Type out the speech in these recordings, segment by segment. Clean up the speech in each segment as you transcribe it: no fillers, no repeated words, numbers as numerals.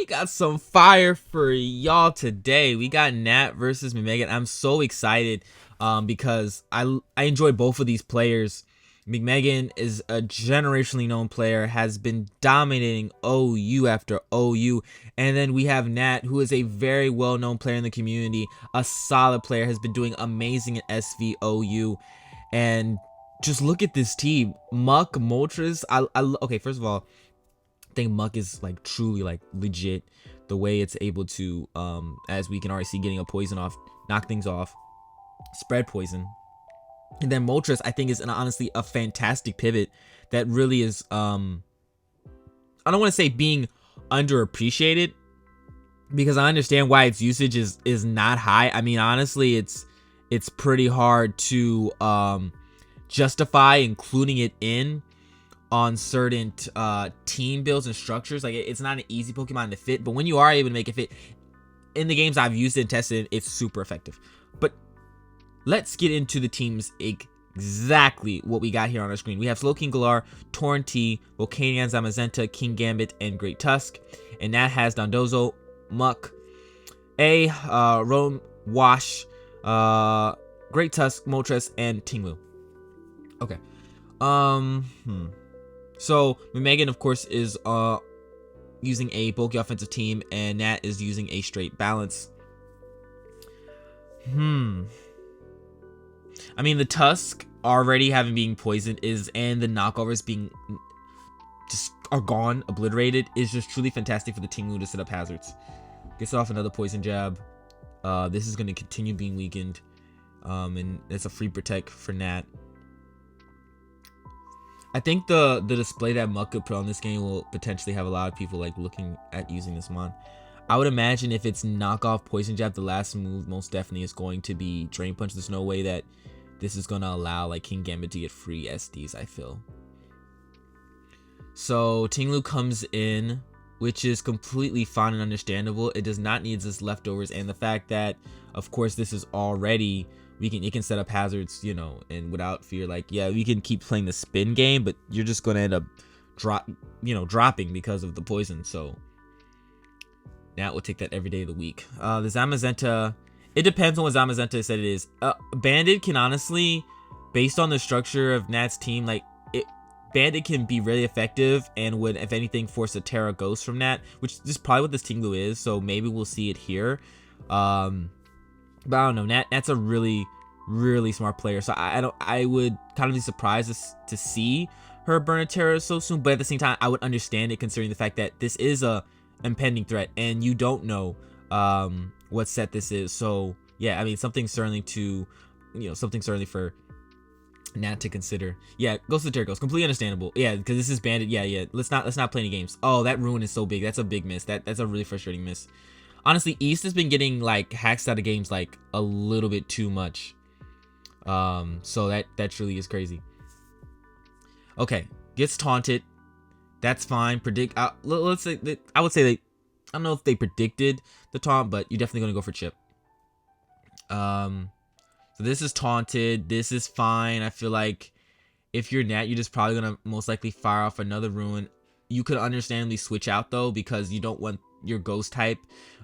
got some fire for y'all today. We got Nat versus McMeghan. I'm so excited because I enjoy both of these players. McMeghan is a generationally known player, has been dominating OU after OU. And then we have Nat, who is a very well-known player in the community, a solid player, has been doing amazing at SVOU. And just look at this team. Muck, Moltres. Okay, first of all, I think Muck is like truly like legit. The way it's able to, as we can already see, getting a poison off, knock things off, spread poison. And then Moltres, I think, is honestly a fantastic pivot that really is, I don't want to say being underappreciated, because I understand why its usage is not high. I mean, honestly, it's pretty hard to justify including it in on certain team builds and structures. Like, it's not an easy Pokemon to fit, but when you are able to make it fit in the games I've used it and tested, it's super effective. But let's get into the teams exactly what we got here on our screen. We have Slowking Galar, Torrentee, Volcanion, Zamazenta, King Gambit, and Great Tusk. And that has Dondozo, Muck, Roam, Wash, Great Tusk, Moltres, and Tinglu. Okay. So McMeghan, of course, is using a bulky offensive team, and Nat is using a straight balance. I mean, the Tusk already having being poisoned and the knockoffers being just are gone, obliterated, is just truly fantastic for the Tinglu to set up hazards. Gets off another poison jab. This is going to continue being weakened, and it's a free protect for Nat. I think the display that Muck could put on this game will potentially have a lot of people like looking at using this mon. I would imagine if it's knockoff poison jab, the last move most definitely is going to be Drain Punch. There's no way that this is going to allow like King Gambit to get free SDs, I feel. So Tinglu comes in, which is completely fine and understandable. It does not need its leftovers, and the fact that, of course, this is already, it can set up hazards, you know, and without fear. Like, yeah, we can keep playing the spin game, but you're just going to end up dropping because of the poison. So Nat will take that every day of the week. The Zamazenta, it depends on what Zamazenta said it is. Bandit can honestly, based on the structure of Nat's team, like, Bandit can be really effective and would, if anything, force a Terra Ghost from Nat, which is probably what this Tinglu is, so maybe we'll see it here. But I don't know, Nat's a really, really smart player, so I would kind of be surprised to see her burn a Terra so soon, but at the same time, I would understand it considering the fact that this is a impending threat, and you don't know what set this is. So yeah, I mean, something certainly for Nat to consider. Yeah, goes to the Terra Ghost, completely understandable. Yeah, because this is Bandit. Yeah, let's not play any games. Oh, that Ruin is so big. That's a big miss. That's a really frustrating miss. Honestly, East has been getting like hacks out of games like a little bit too much. So that truly is crazy. Okay, gets taunted. That's fine. Let's say that, I would say I don't know if they predicted the taunt, but you're definitely gonna go for chip. So this is taunted. This is fine. I feel like if you're Nat, you're just probably gonna most likely fire off another Ruin. You could understandably switch out though, because you don't want your ghost type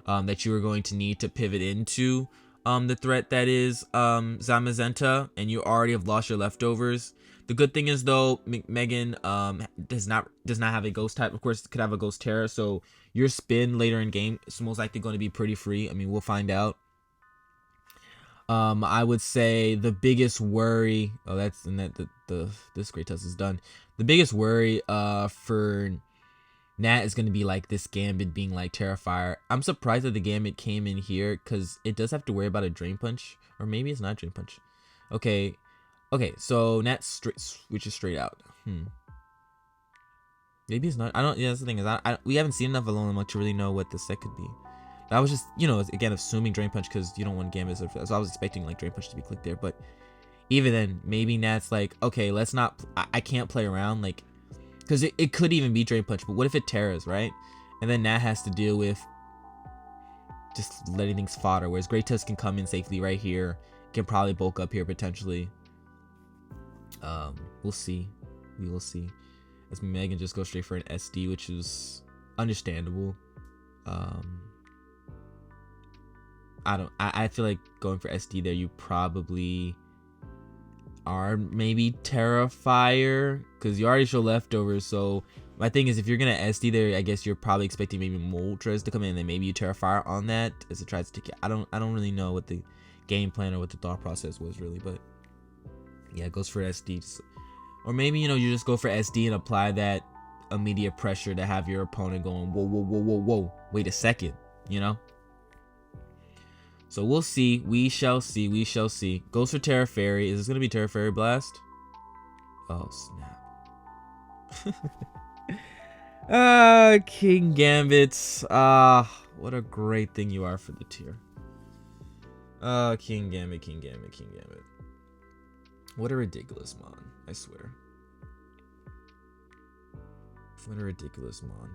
that you are going to need to pivot into the threat that is Zamazenta, and you already have lost your leftovers. The good thing is though, McMeghan does not have a ghost type. Of course, it could have a ghost Terra, so your spin later in game is most likely going to be pretty free. I mean, we'll find out. I would say the biggest worry. Oh, this Great Tusk is done. The biggest worry for Nat is going to be like this Gambit being like Terrifier. I'm surprised that the Gambit came in here because it does have to worry about a Drain Punch, or maybe it's not Drain Punch. Okay, so Nat switches straight out. Maybe it's not. I don't. Yeah, that's the thing is we haven't seen enough Alolan to really know what the set could be. I was just, again, assuming Drain Punch because you don't want Gambit, so I was expecting like Drain Punch to be clicked there. But even then, maybe Nat's like, okay, let's not. I can't play around, like, because it could even be Drain Punch. But what if it Terras, right? And then Nat has to deal with just letting things fodder. Whereas Great Tusk can come in safely right here. Can probably bulk up here potentially. We'll see. We will see. As Megan just goes straight for an SD, which is understandable. Um, I feel like going for SD there, you probably are maybe Terrifier, because you already show leftovers. So my thing is, if you're gonna SD there, I guess you're probably expecting maybe Moltres to come in, and then maybe you Terrifier on that as it tries to take it. I don't really know what the game plan or what the thought process was really, but yeah, it goes for SD. Or maybe, you know, you just go for SD and apply that immediate pressure to have your opponent going, whoa, whoa, whoa, whoa, whoa, wait a second, you know? So we'll see. We shall see. We shall see. Goes for Terra Fairy. Is this going to be Terra Fairy Blast? Oh, snap. King Gambits. What a great thing you are for the tier. King Gambit, King Gambit, King Gambit. What a ridiculous mon, I swear. What a ridiculous mon.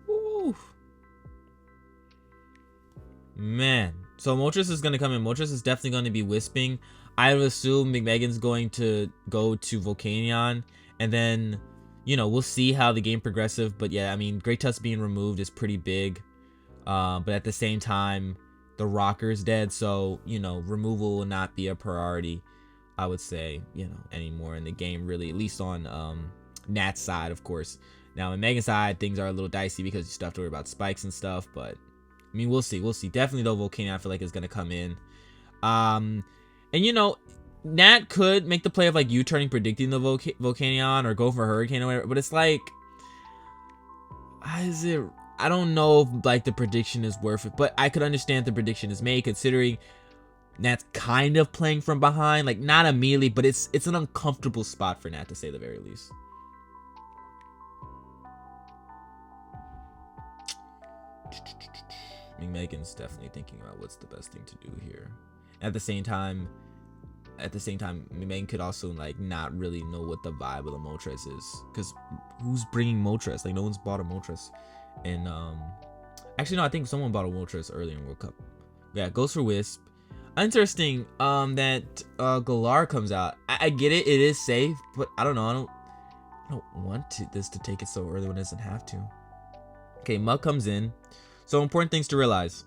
Woo. Man. So Moltres is going to come in. Moltres is definitely going to be Wisping. I would assume McMeghan's going to go to Volcanion. And then, you know, we'll see how the game progresses. But yeah, I mean, Great Tusk being removed is pretty big. But at the same time, the Rocker's dead. So, you know, removal will not be a priority, I would say, you know, anymore in the game, really. At least on Nat's side, of course. Now, on Megan's side, things are a little dicey because you still have to worry about spikes and stuff. But, I mean, we'll see. We'll see. Definitely, though, Volcanion, I feel like, is going to come in. And, you know, Nat could make the play of, like, U-turning, predicting the Volcanion or go for Hurricane or whatever. But it's like, I don't know if, like, the prediction is worth it. But I could understand the prediction is made, considering Nat's kind of playing from behind. Like, not immediately, but it's an uncomfortable spot for Nat, to say the very least. Megan's definitely thinking about what's the best thing to do here. At the same time, Megan could also, like, not really know what the vibe of the Moltres is, because who's bringing Moltres? Like, no one's bought a Moltres. And actually, no, I think someone bought a Moltres earlier in World Cup. Yeah, goes for Wisp. Interesting that Galar comes out. I get it, it is safe, but I don't know. I don't want this to take it so early when it doesn't have to. Okay, Muk comes in. So, important things to realize.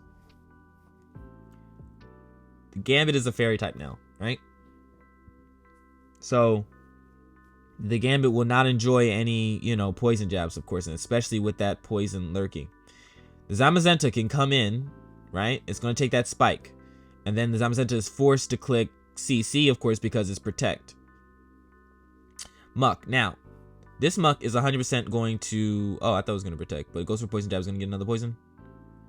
The Gambit is a fairy type now, right? So, the Gambit will not enjoy any, you know, poison jabs, of course, and especially with that poison lurking. The Zamazenta can come in, right? It's going to take that spike. And then the Zamazenta is forced to click CC, of course, because it's Protect. Muk. Now, this Muk is 100% going to... Oh, I thought it was going to Protect, but it goes for Poison Jab. It's going to get another Poison.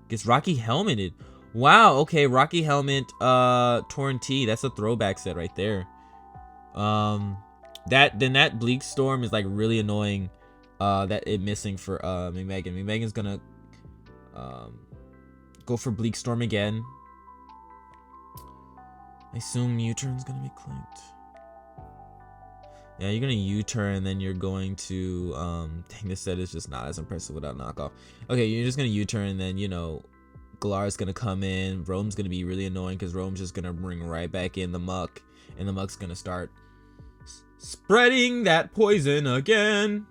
Gets Rocky Helmeted. Wow, okay, Rocky Helmet, Torn T. That's a throwback set right there. That Bleak Storm is, like, really annoying. That it missing for McMeghan. McMeghan's gonna go for Bleak Storm again. I assume U-turn's gonna be clicked. Yeah, you're gonna U-turn, and then you're going to dang, this set is just not as impressive without knockoff. Okay, you're just gonna U-turn, and then, you know, Galar's gonna come in. Rome's gonna be really annoying because Rome's just gonna bring right back in the Muk, and the Muk's gonna start spreading that poison again.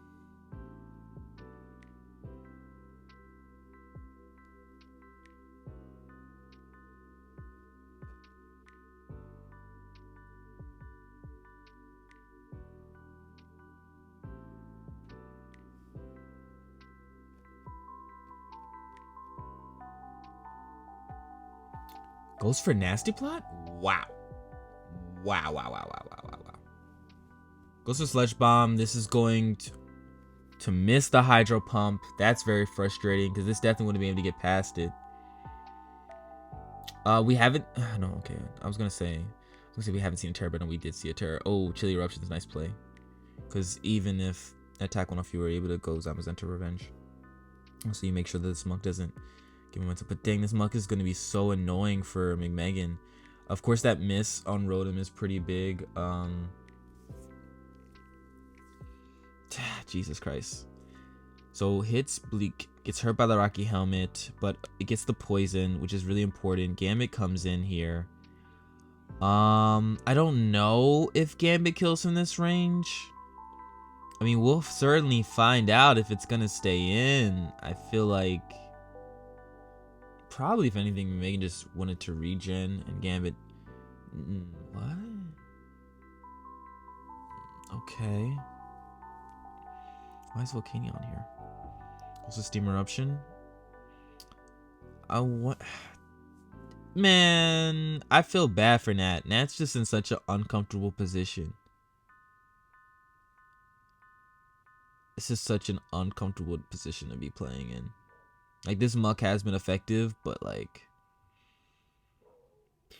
Goes for Nasty Plot? Wow. Wow, wow, wow, wow, wow, wow, wow. Goes for Sludge Bomb. This is going to miss the Hydro Pump. That's very frustrating, because this definitely wouldn't be able to get past it. We haven't... no, okay. I was going to say we haven't seen a Terror, but no, we did see a Terror. Oh, Chilly Eruption's nice play. Because even if attack one off, you were able to go Zamazenta Revenge. So you make sure that this Muk doesn't give him momentum. But dang, this Muk is going to be so annoying for McMeghan. Of course, that miss on Rotom is pretty big. Jesus Christ. So hits Bleak, gets hurt by the Rocky Helmet, but it gets the poison, which is really important. Gambit comes in here. I don't know if Gambit kills from this range. I mean, we'll certainly find out if it's gonna stay in. I feel like probably, if anything, Megan just wanted to regen and Gambit. What? Okay. Why is Volcanion on here? Also Steam Eruption. What? Man, I feel bad for Nat. Nat's just in such an uncomfortable position. This is such an uncomfortable position to be playing in. Like, this muck has been effective, but like, I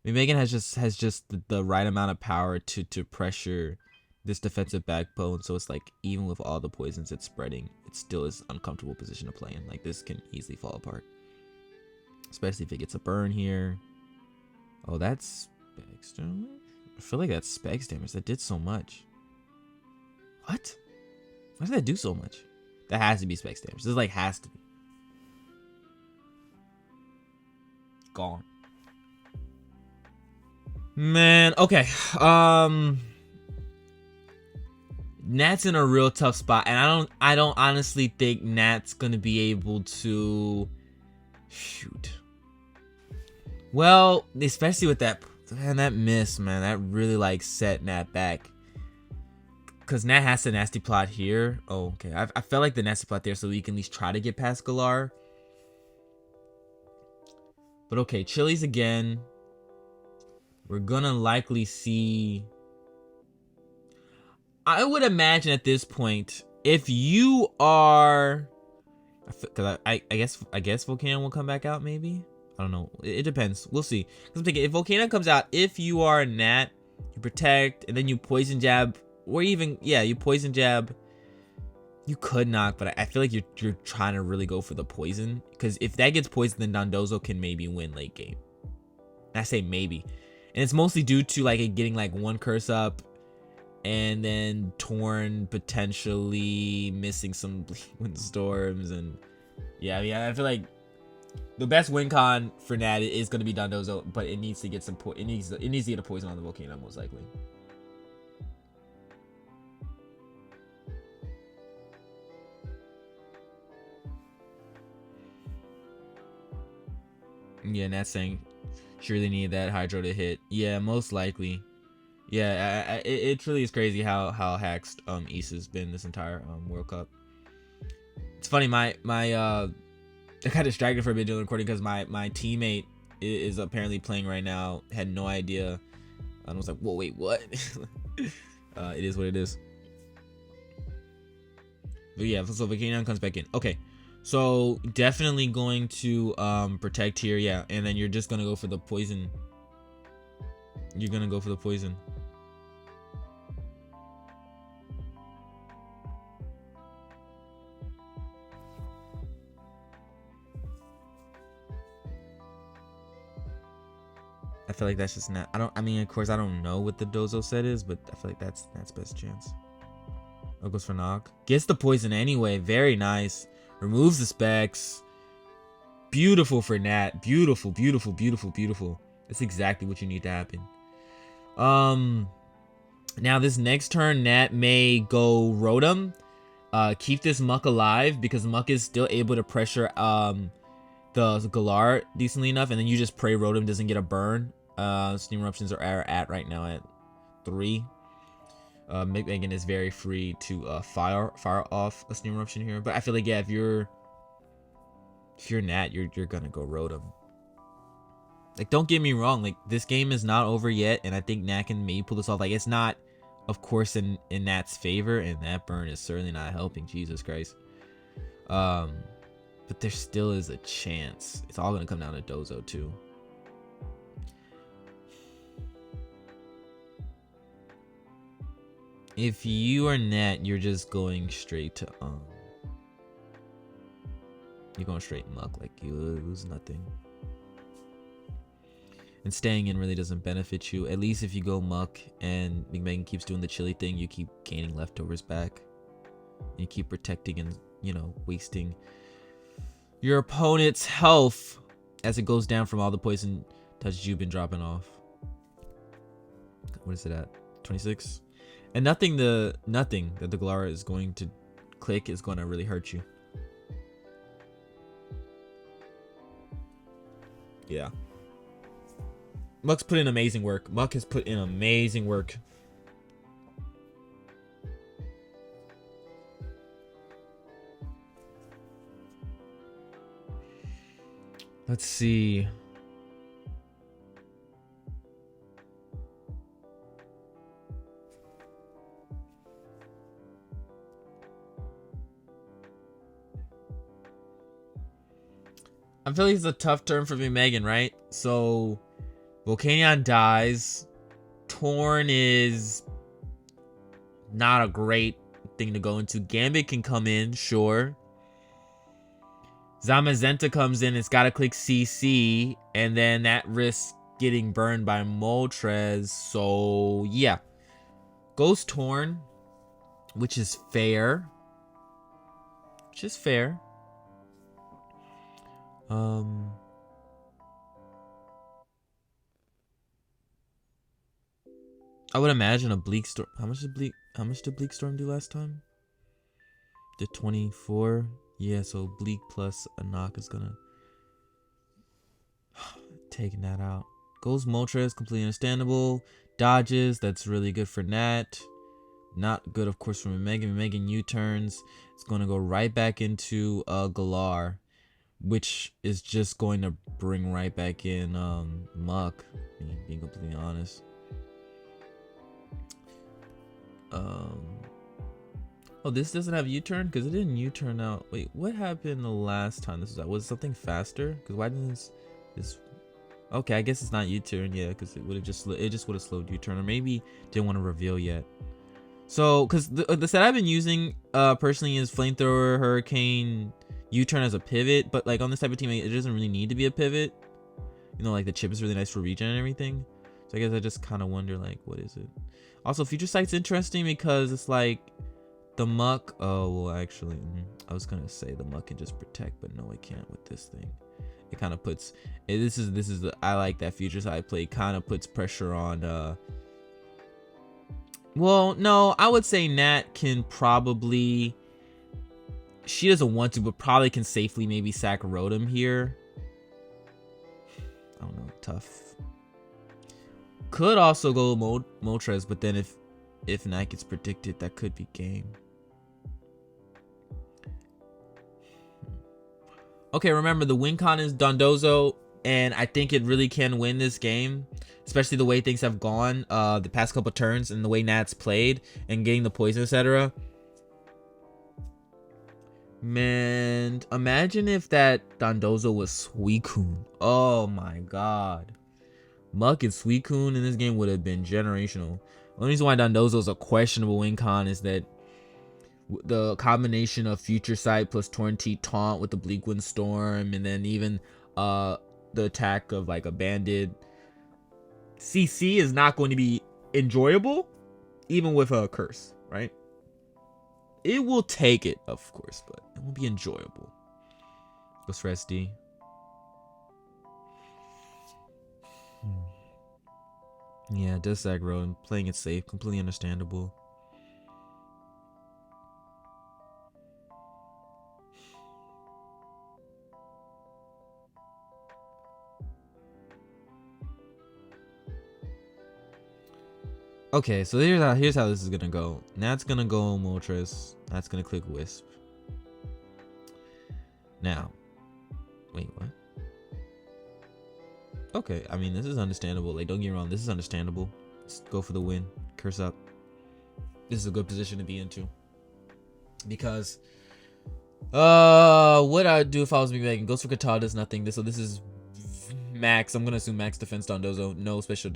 mean, Megan has just the right amount of power to pressure this defensive backbone. So it's like, even with all the poisons it's spreading, it still is an uncomfortable position to play in. Like, this can easily fall apart, especially if it gets a burn here. Oh, that's specs damage. I feel like that's specs damage. That did so much. What? Why did that do so much? That has to be specs damage. This like has to be gone. Man, okay. Nat's in a real tough spot, and I don't honestly think Nat's gonna be able to shoot. Well, especially with that miss, man, that really like set Nat back. Cause Nat has the nasty plot here. Oh, okay. I felt like the nasty plot there, so we can at least try to get past Galar. But okay, Chili's again. We're gonna likely see. I would imagine at this point, if you are, because I guess Volcano will come back out. Maybe, I don't know. It depends. We'll see. Because I'm thinking, if Volcano comes out, if you are Nat, you protect, and then you poison jab, or even you poison jab. You could knock, but I feel like you're trying to really go for the poison, because if that gets poisoned, then Dondozo can maybe win late game. And I say maybe, and it's mostly due to like it getting like one curse up, and then Torn potentially missing some Wind Storms, and I mean, I feel like the best win con for Nat is going to be Dondozo, but it needs to get some it needs to get a poison on the Volcano most likely. Yeah, Nat's saying sure they need that Hydro to hit. Yeah, most likely. Yeah, it truly is crazy how haxed Issa's been this entire World Cup. It's funny, I got distracted for a bit during the recording because my teammate is apparently playing right now. Had no idea. I was like, whoa, wait, what? It is what it is. But yeah, so Volcanion comes back in. Okay. So definitely going to protect here, yeah, and then you're just gonna go for the poison. You're gonna go for the poison. I feel like that's just not. I mean, of course, I don't know what the Dozo set is, but I feel like that's best chance. Oh, goes for knock. Gets the poison anyway. Very nice. Removes the specs. Beautiful for Nat. Beautiful, beautiful, beautiful, beautiful. That's exactly what you need to happen. Now this next turn, Nat may go Rotom. Keep this Muck alive because Muck is still able to pressure the Galar decently enough, and then you just pray Rotom doesn't get a burn. Steam Eruptions are at right now at 3. McMeghan is very free to fire off a Steam Eruption here, but I feel like if you're Nat, you're gonna go Rotom. Like, don't get me wrong, like this game is not over yet, and I think Nat can maybe pull this off. Like, it's not, of course, in Nat's favor, and that burn is certainly not helping. Jesus Christ. But there still is a chance. It's all gonna come down to Dozo too. If you are Nat, you're just going straight to you're going straight Muck, like you lose nothing. And staying in really doesn't benefit you. At least if you go Muck and McMeghan keeps doing the chili thing, you keep gaining leftovers back. You keep protecting and, you know, wasting your opponent's health as it goes down from all the poison touches you've been dropping off. What is it at? 26. And nothing that the Galara is going to click is going to really hurt you. Yeah. Muck's put in amazing work. Muck has put in amazing work. Let's see. I feel like it's a tough turn for McMeghan, right? So Volcanion dies. Torn is not a great thing to go into. Gambit can come in, sure. Zamazenta comes in, it's gotta click CC, and then that risks getting burned by Moltres. So yeah. Goes Torn, which is fair. Which is fair. I would imagine a Bleak Storm. How much did Bleak Storm do last time? Did 24? Yeah, so Bleak plus a knock is gonna taking that out. Goes Moltres, completely understandable. Dodges, that's really good for Nat. Not good, of course, for McMeghan. McMeghan U-turns. It's gonna go right back into Galar, which is just going to bring right back in Muck, being completely honest. Oh, this doesn't have U-turn? Because it didn't U-turn out. Wait, what happened the last time this was out? Was it something faster? Because why didn't this... Okay, I guess it's not U-turn, yeah, because it would have just would have slowed U-turn, or maybe didn't want to reveal yet. So, because the set I've been using personally is Flamethrower, Hurricane, U-turn as a pivot, but like on this type of team, it doesn't really need to be a pivot. You know, like the chip is really nice for regen and everything. So I guess I just kind of wonder, like, what is it? Also, Future Sight's interesting because it's like the Muck. Oh, well, actually, I was gonna say the Muck can just protect, but no, it can't with this thing. It kind of puts. This is the. I like that Future Sight play. Kind of puts pressure on. Well, no, I would say Nat can probably. She doesn't want to, but probably can safely maybe sack Rotom here. I don't know, tough. Could also go Moltres, but then if Nat gets predicted, that could be game. Okay, remember the win con is Dondozo, and I think it really can win this game, especially the way things have gone the past couple turns and the way Nat's played and getting the poison, etc. Man, imagine if that Dondozo was Suicune. Oh my god. Muck and Suicune in this game would have been generational. The only reason why Dondozo is a questionable win con is that the combination of Future Sight plus Torrentine Taunt with the Bleak Wind Storm, and then even the attack of like a Banded CC is not going to be enjoyable, even with a curse, right? It will take it, of course, but it won't be enjoyable. Goes for SD. Yeah, does aggro and playing it safe, completely understandable. Okay, so here's how this is gonna go. Nat's gonna go Moltres. Nat's gonna click Wisp. Now, wait, what? Okay, I mean, this is understandable. Like, don't get me wrong, this is understandable. Just go for the win. Curse up. This is a good position to be into. Because, what I'd do if I was McMeghan. Goes for Katana does nothing. So this is max. I'm gonna assume max defense Dondozo. No special.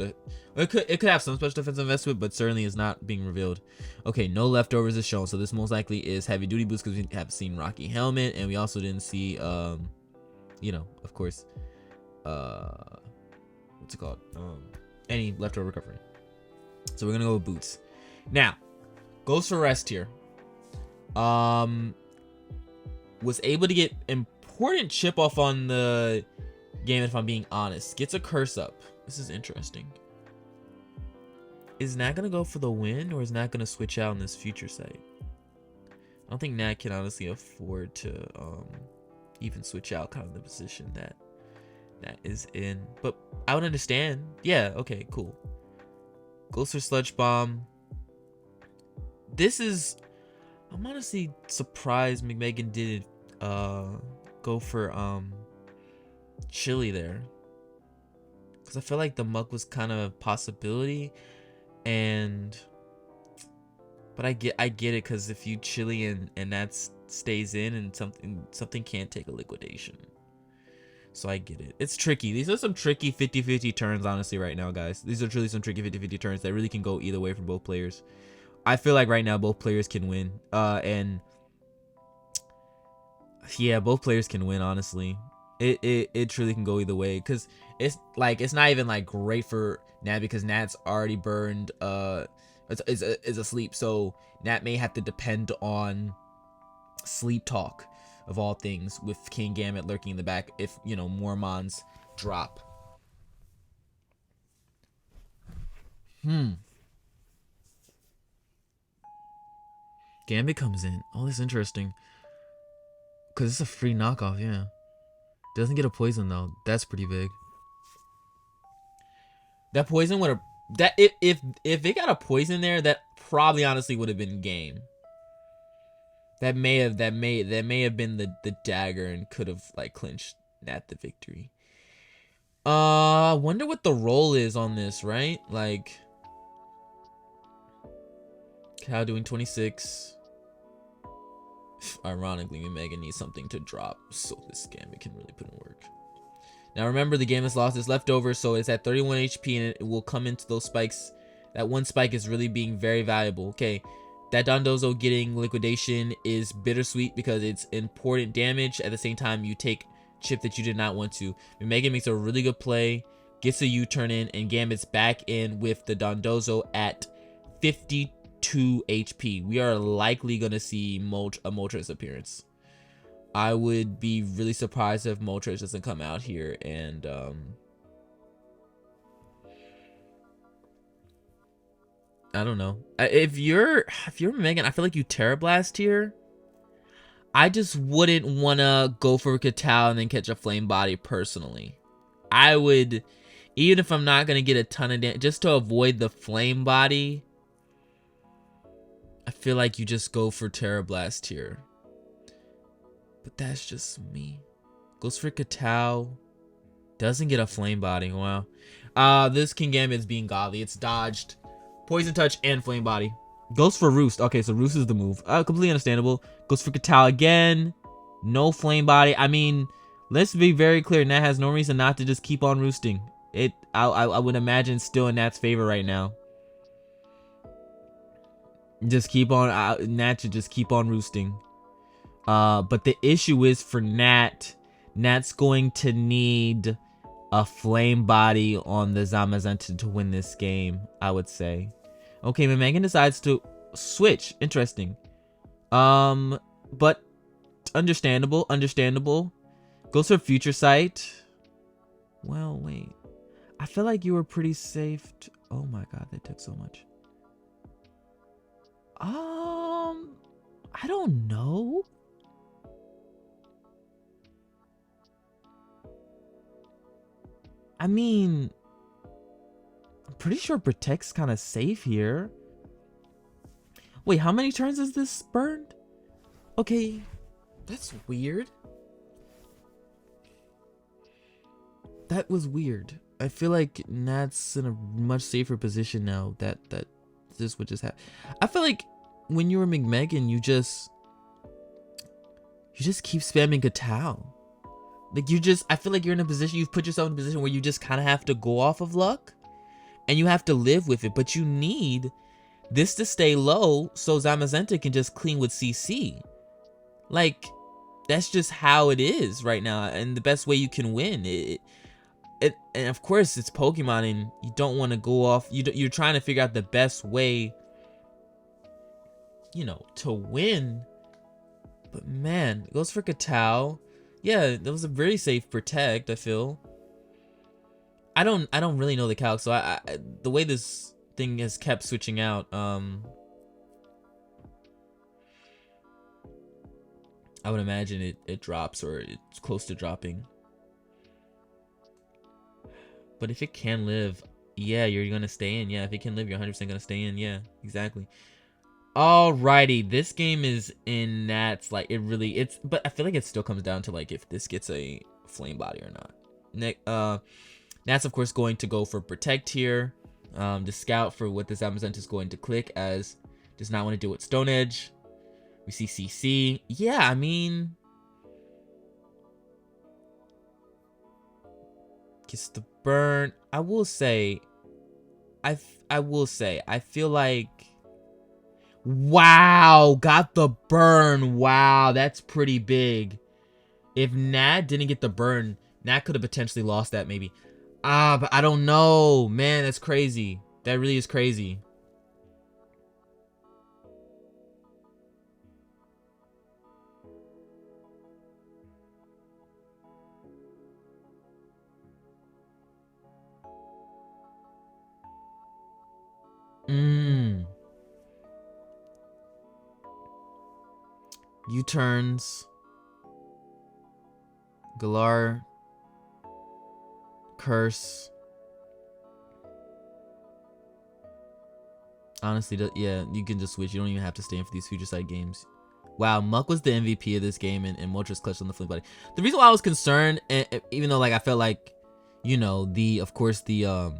It could have some special defense investment, but certainly is not being revealed. Okay, no leftovers is shown. So this most likely is heavy duty boost because we haven't seen Rocky Helmet, and we also didn't see, you know, of course, what's it called? Any leftover recovery. So we're gonna go with boots. Now, goes for rest here. Was able to get important chip off on the game, if I'm being honest. Gets a curse up. This is interesting. is Nat gonna go for the win, or is Nat gonna switch out in this future sight? I don't think Nat can honestly afford to even switch out kind of the position that Nat is in. But I would understand. Yeah, okay, cool. Goes for Sludge Bomb. This is, I'm honestly surprised McMeghan didn't go for Chili there. Because I feel like the Muk was kind of a possibility. But I get it, because if you Chili and that stays in, and something can't take a liquidation. So I get it. It's tricky. These are some tricky 50-50 turns, honestly, right now, guys. These are truly some tricky 50-50 turns that really can go either way for both players. I feel like right now both players can win. And yeah, both players can win, honestly. It truly can go either way, because it's not even like great for Nat, because Nat's already burned is asleep, so Nat may have to depend on sleep talk of all things, with King Gambit lurking in the back if, you know, more mons drop. Gambit comes in. Oh, this is interesting, because it's a free knockoff. Yeah, doesn't get a poison though. That's pretty big. That poison would have, that if it got a poison there, that probably honestly would have been game. That may have been the dagger and could have like clinched Nat the victory. I wonder what the roll is on this, right? Like, Cow doing 26. Ironically, McMeghan needs something to drop, so this Gambit can really put in work. Now remember, the game has lost its leftover, so it's at 31 HP, and it will come into those spikes. That one spike is really being very valuable. Okay, that Dondozo getting liquidation is bittersweet, because it's important damage. At the same time, you take chip that you did not want to. McMeghan makes a really good play, gets a U-turn in, and Gambit's back in with the Dondozo at 52 HP. We are likely going to see a Moltres appearance. I would be really surprised if Moltres doesn't come out here, and I don't know. If you're McMeghan, I feel like you Terra Blast here. I just wouldn't wanna go for Katal and then catch a Flame Body personally. I would, even if I'm not gonna get a ton of damage, just to avoid the Flame Body, I feel like you just go for Terra Blast here. But that's just me. Goes for Katal. Doesn't get a Flame Body. Wow. This King Gambit's being godly. It's dodged Poison Touch and Flame Body. Goes for Roost. Okay, so Roost is the move. Completely understandable. Goes for Katal again. No Flame Body. I mean, let's be very clear. Nat has no reason not to just keep on roosting. I would imagine still in Nat's favor right now. Just keep on. Nat should just keep on roosting. But the issue is for Nat's going to need a Flame Body on the Zamazenta to win this game, I would say. Okay, McMeghan decides to switch. Interesting. But understandable. Goes for Future Sight. Well, wait. I feel like you were pretty safe. Oh my god, that took so much. I don't know. I mean, I'm pretty sure Protect's kind of safe here. Wait, how many turns is this burned? Okay, that's weird. That was weird. I feel like Nat's in a much safer position now that this would just happen. I feel like when you were McMeghan, you just keep spamming Katal. Like, I feel like you're in a position, you've put yourself in a position where you just kind of have to go off of luck, and you have to live with it, but you need this to stay low so Zamazenta can just clean with CC. Like, that's just how it is right now, and the best way you can win. And of course, it's Pokemon, and you don't want to go off, you're trying to figure out the best way, you know, to win. But man, it goes for Katal. Yeah, that was a very safe Protect, I feel. I don't really know the calc, so the way this everything has kept switching out. I would imagine it drops, or it's close to dropping. But if it can live, yeah, you're gonna stay in. Yeah, if it can live, you're 100% gonna stay in. Yeah, exactly. Alrighty, this game is in Nats. Like, but I feel like it still comes down to like if this gets a flame body or not. Nats of course going to go for protect here. The scout for what this Amazon is going to click, as does not want to deal with Stone Edge. We see CC. Yeah, I mean, gets the burn. I will say, I feel like, wow, got the burn. Wow, that's pretty big. If Nat didn't get the burn, Nat could have potentially lost that maybe. But I don't know, man. That's crazy. That really is crazy. U-turns. Galar. Curse. Honestly, yeah, you can just switch. You don't even have to stay in for these future side games. Wow, Muck was the MVP of this game, and Moltres clutched on the flip body. The reason why I was concerned, even though like I felt like, you know, of course the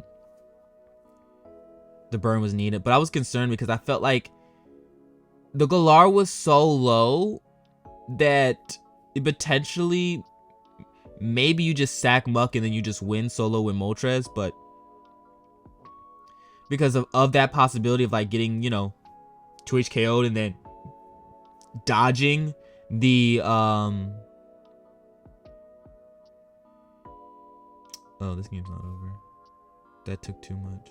burn was needed, but I was concerned because I felt like the Galar was so low that it potentially, maybe you just sack Muck and then you just win solo with Moltres, but because of that possibility of like getting, you know, 2H KO'd and then dodging the oh, this game's not over. That took too much.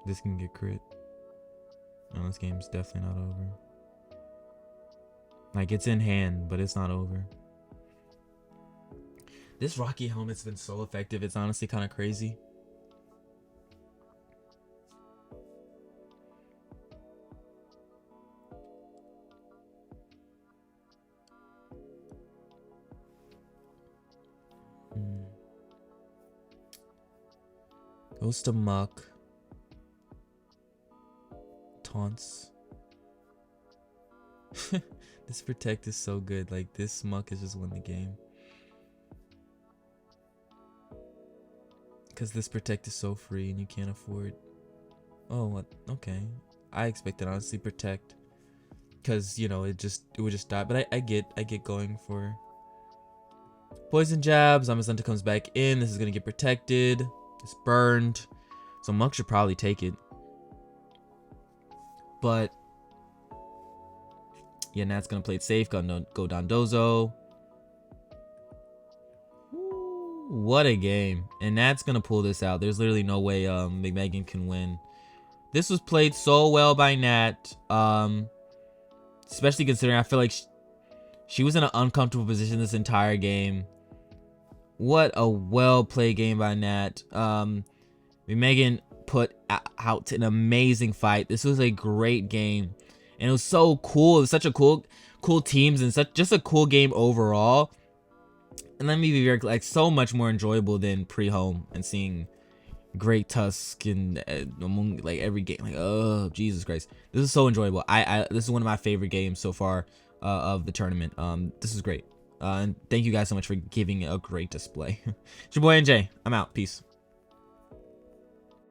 This can get crit. No, this game's definitely not over. Like, it's in hand, but it's not over. This Rocky helmet's been so effective, it's honestly kind of crazy. Goes to Muck. Taunts. This protect is so good. Like, this Muck is just win the game. Because this protect is so free and you can't afford. Oh, what? Okay. I expected honestly protect. Because, you know, it would just die. But I get going for poison jabs. Amazonta comes back in. This is going to get protected. It's burned. So Muck should probably take it. But yeah, Nat's gonna play it safe. Go Dondozo. What a game. And Nat's gonna pull this out. There's literally no way McMeghan can win. This was played so well by Nat. Especially considering I feel like she was in an uncomfortable position this entire game. What a well-played game by Nat. McMeghan put out an amazing fight. This was a great game. And it was so cool. It was such a cool teams and just a cool game overall. And let me be very like so much more enjoyable than pre-home and seeing great Tusk and among like every game. Like, oh Jesus Christ, this is so enjoyable. This is one of my favorite games so far of the tournament. This is great. And thank you guys so much for giving a great display. It's your boy NJ. I'm out. Peace.